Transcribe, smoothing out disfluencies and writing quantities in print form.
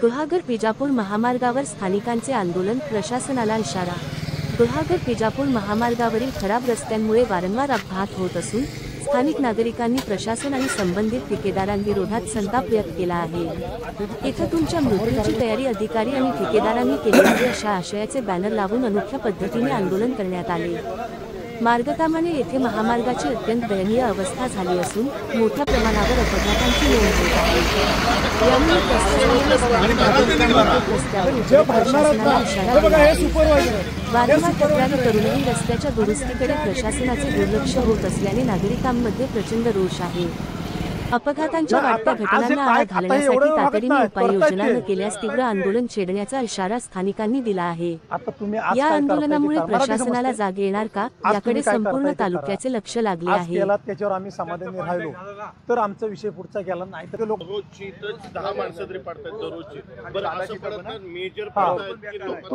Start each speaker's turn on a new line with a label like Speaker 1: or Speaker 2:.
Speaker 1: गुहागर-विजापूर महामार्गावर स्थानिकांचे आंदोलन, प्रशासनाला इशारा। गुहागर-विजापूर महामार्गावरील खराब रस्त्यांमुळे वारंवार अपघात होत असून स्थानिक नागरिकांनी प्रशासन आणि संबंधित ठेकेदारांविरोधात संताप व्यक्त केला आहे। येथे तुमच्या मृत्यूची तयारी अधिकारी आणि ठेकेदारांनी केली आहे अशा आशयाचे बॅनर लावून अनोख्या पद्धतीने आंदोलन करण्यात आले। मार्गकामाने येथे महामार्गाची अत्यंत दयनीय अवस्था झाली असून मोठ्या प्रमाणावर अपघातांची नोंद होत आहे। यामुळे रस्त्यावर उतरत प्रशासनाला इशारा दिला आहे। वारंवार तक्रारी करूनही रस्त्याच्या दुरुस्तीकडे प्रशासनाचे दुर्लक्ष होत असल्याने नागरिकांमध्ये प्रचंड रोष आहे। अपघातांच्या वाढत्या घटनांना आळा घालण्यासाठी तातडीने उपाययोजना न केल्यास तीव्र आंदोलन छेडण्याचा इशारा स्थानिकांनी दिला आहे। या आंदोलनामुळे प्रशासनाला जाग येणार का, याकडे संपूर्ण तालुक्याचे लक्ष लागले आहे।
Speaker 2: त्याच्यावर आम्ही समाधानी राहिलो तर आमचा विषय पुढचा गेला नाही तर लोक
Speaker 3: रोजची 10 माणसं तरी पडतात दररोजची। बरं असं पडत मेजर पडतात की लोक